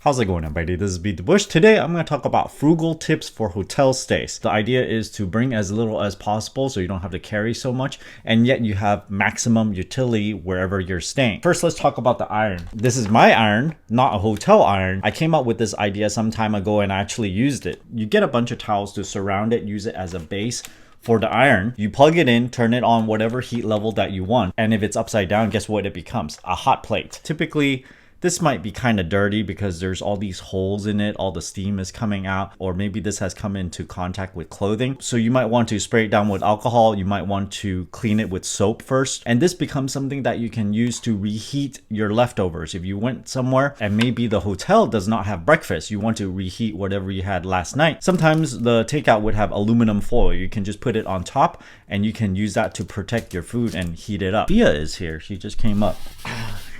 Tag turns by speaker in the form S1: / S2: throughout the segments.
S1: How's it going, everybody? This is BeatTheBush. Today, I'm going to talk about frugal tips for hotel stays. The idea is to bring as little as possible so you don't have to carry so much, and yet you have maximum utility wherever you're staying. First, let's talk about the iron. This is my iron, not a hotel iron. I came up with this idea some time ago and I actually used it. You get a bunch of towels to surround it, use it as a base for the iron. You plug it in, turn it on whatever heat level that you want, and if it's upside down, guess what it becomes? A hot plate. Typically, this might be kind of dirty because there's all these holes in it, all the steam is coming out, or maybe this has come into contact with clothing. So you might want to spray it down with alcohol, you might want to clean it with soap first, and this becomes something that you can use to reheat your leftovers. If you went somewhere and maybe the hotel does not have breakfast, you want to reheat whatever you had last night. Sometimes the takeout would have aluminum foil. You can just put it on top and you can use that to protect your food and heat it up. Fia is here, she just came up.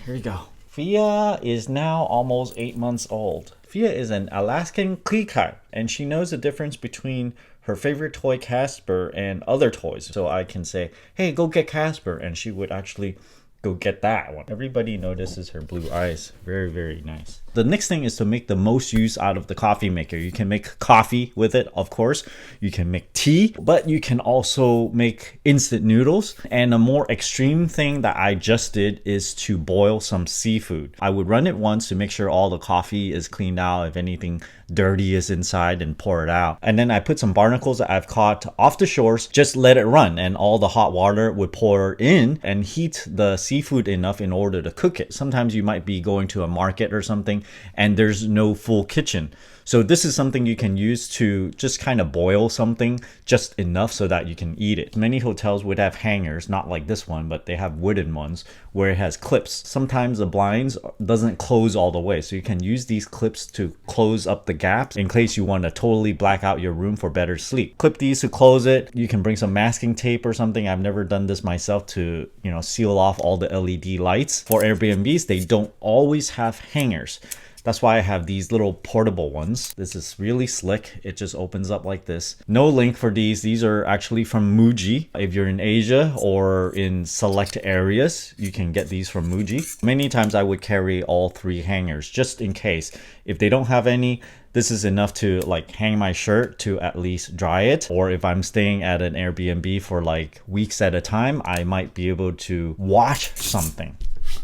S1: Here we go. Fia is now almost 8 months old. Fia is an Alaskan Klee and she knows the difference between her favorite toy Casper and other toys. So I can say, hey, go get Casper, and she would actually go get that one. Everybody notices her blue eyes. Very, very nice. The next thing is to make the most use out of the coffee maker. You can make coffee with it, of course. You can make tea, but you can also make instant noodles. And a more extreme thing that I just did is to boil some seafood. I would run it once to make sure all the coffee is cleaned out, if anything dirty is inside, and pour it out. And then I put some barnacles that I've caught off the shores, just let it run, and all the hot water would pour in and heat the seafood enough in order to cook it. Sometimes you might be going to a market or something and there's no full kitchen. So this is something you can use to just kind of boil something just enough so that you can eat it. Many hotels would have hangers, not like this one, but they have wooden ones where it has clips. Sometimes the blinds doesn't close all the way. So you can use these clips to close up the gaps in case you want to totally black out your room for better sleep. Clip these to close it. You can bring some masking tape or something. I've never done this myself to, seal off all the LED lights. For Airbnbs, they don't always have hangers. That's why I have these little portable ones. This is really slick. It just opens up like this. No link for these. These are actually from Muji. If you're in Asia or in select areas, you can get these from Muji. Many times I would carry all 3 hangers just in case. If they don't have any, this is enough to hang my shirt to at least dry it. Or if I'm staying at an Airbnb for weeks at a time, I might be able to wash something.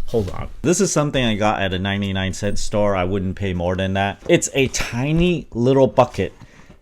S1: Hold on. This is something I got at a 99-cent store. I wouldn't pay more than that. It's a tiny little bucket.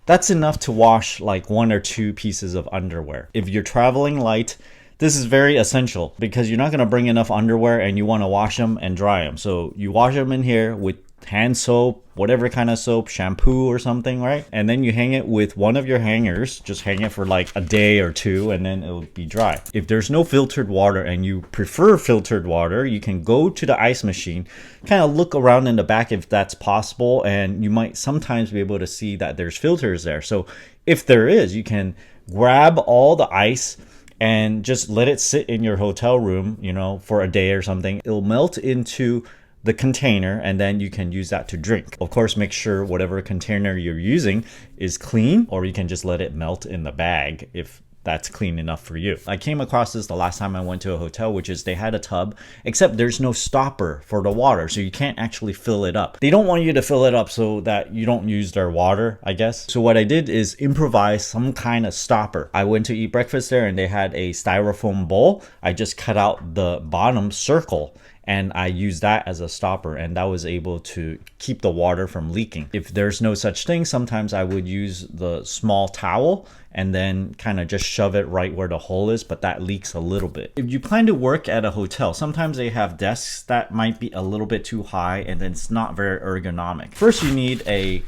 S1: That's enough to wash 1 or 2 pieces of underwear. If you're traveling light, this is very essential because you're not going to bring enough underwear and you want to wash them and dry them. So you wash them in here with hand soap, whatever kind of soap, shampoo or something, right? And then you hang it with one of your hangers. Just hang it for a day or 2 and then it'll be dry. If there's no filtered water and you prefer filtered water, you can go to the ice machine, kind of look around in the back if that's possible, and you might sometimes be able to see that there's filters there. So if there is, you can grab all the ice and just let it sit in your hotel room, for a day or something. It'll melt into the container and then you can use that to drink. Of course, make sure whatever container you're using is clean, or you can just let it melt in the bag if that's clean enough for you. I came across this the last time I went to a hotel, which is they had a tub, except there's no stopper for the water, so you can't actually fill it up. They don't want you to fill it up so that you don't use their water, I guess. So what I did is improvise some kind of stopper. I went to eat breakfast there and they had a styrofoam bowl. I just cut out the bottom circle and I used that as a stopper, and that was able to keep the water from leaking. If there's no such thing, sometimes I would use the small towel and then kind of just shove it right where the hole is, but that leaks a little bit. If you plan to work at a hotel, sometimes they have desks that might be a little bit too high and then it's not very ergonomic. First, you need a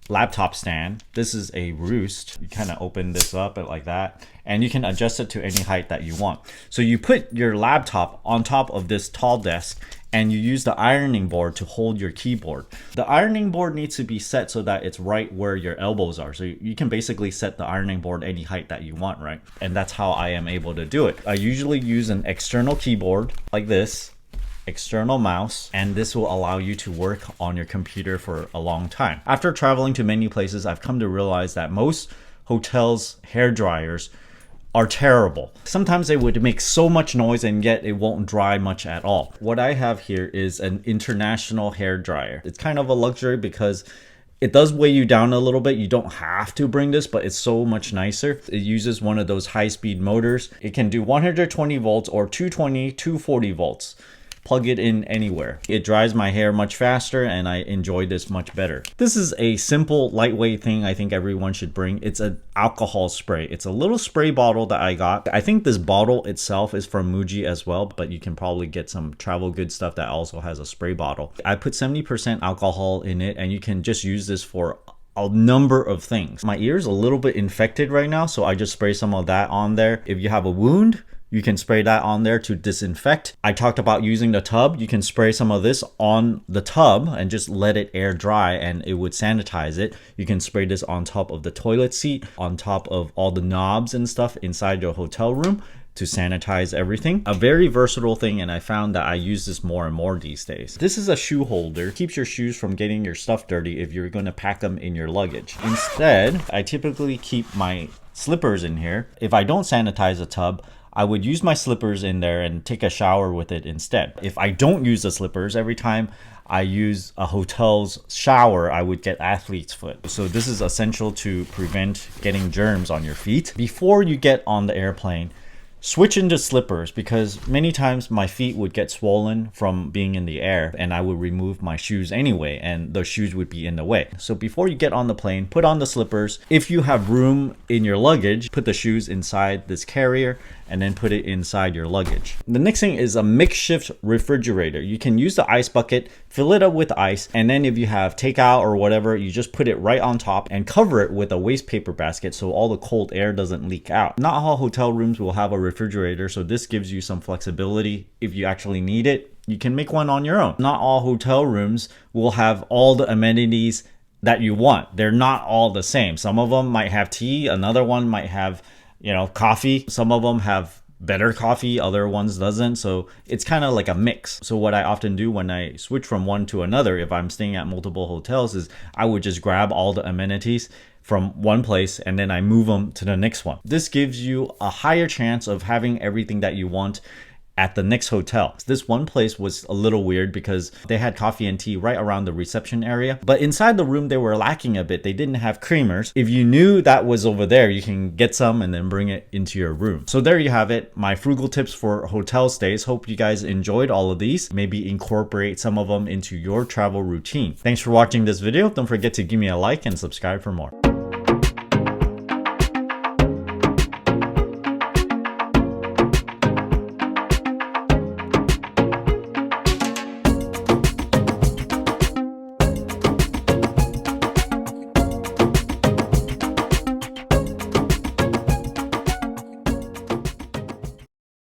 S1: laptop stand. This is a roost. You kind of open this up like that, and you can adjust it to any height that you want. So you put your laptop on top of this tall desk and you use the ironing board to hold your keyboard. The ironing board needs to be set so that it's right where your elbows are. So you can basically set the ironing board any height that you want, right? And that's how I am able to do it. I usually use an external keyboard like this, external mouse, and this will allow you to work on your computer for a long time. After traveling to many places, I've come to realize that most hotels' hair dryers are terrible. Sometimes they would make so much noise and yet it won't dry much at all. What I have here is an international hair dryer. It's kind of a luxury because it does weigh you down a little bit. You don't have to bring this, but it's so much nicer. It uses one of those high-speed motors. It can do 120 volts or 220, 240 volts. Plug it in anywhere. It dries my hair much faster and I enjoy this much better. This is a simple, lightweight thing I think everyone should bring. It's an alcohol spray. It's a little spray bottle that I got. I think this bottle itself is from Muji as well, but you can probably get some travel good stuff that also has a spray bottle. I put 70% alcohol in it and you can just use this for a number of things. My ear's a little bit infected right now, so I just spray some of that on there. If you have a wound, you can spray that on there to disinfect. I talked about using the tub. You can spray some of this on the tub and just let it air dry and it would sanitize it. You can spray this on top of the toilet seat, on top of all the knobs and stuff inside your hotel room to sanitize everything. A very versatile thing, and I found that I use this more and more these days. This is a shoe holder. Keeps your shoes from getting your stuff dirty if you're gonna pack them in your luggage. Instead, I typically keep my slippers in here. If I don't sanitize the tub, I would use my slippers in there and take a shower with it instead. If I don't use the slippers, every time I use a hotel's shower, I would get athlete's foot. So this is essential to prevent getting germs on your feet. Before you get on the airplane, switch into slippers because many times my feet would get swollen from being in the air and I would remove my shoes anyway and the shoes would be in the way. So before you get on the plane, put on the slippers. If you have room in your luggage, put the shoes inside this carrier and then put it inside your luggage. The next thing is a makeshift refrigerator. You can use the ice bucket, fill it up with ice, and then if you have takeout or whatever, you just put it right on top and cover it with a waste paper basket so all the cold air doesn't leak out. Not all hotel rooms will have a refrigerator, so this gives you some flexibility. If you actually need it, you can make one on your own. Not all hotel rooms will have all the amenities that you want. They're not all the same. Some of them might have tea, another one might have coffee. Some of them have better coffee, other ones doesn't. So it's kind of like a mix. So what I often do when I switch from one to another, if I'm staying at multiple hotels, is I would just grab all the amenities from one place and then I move them to the next one. This gives you a higher chance of having everything that you want at the next hotel. This one place was a little weird because they had coffee and tea right around the reception area, but inside the room they were lacking a bit. They didn't have creamers. If you knew that was over there, you can get some and then bring it into your room. So there you have it, my frugal tips for hotel stays. Hope you guys enjoyed all of these. Maybe incorporate some of them into your travel routine. Thanks for watching this video. Don't forget to give me a like and subscribe for more.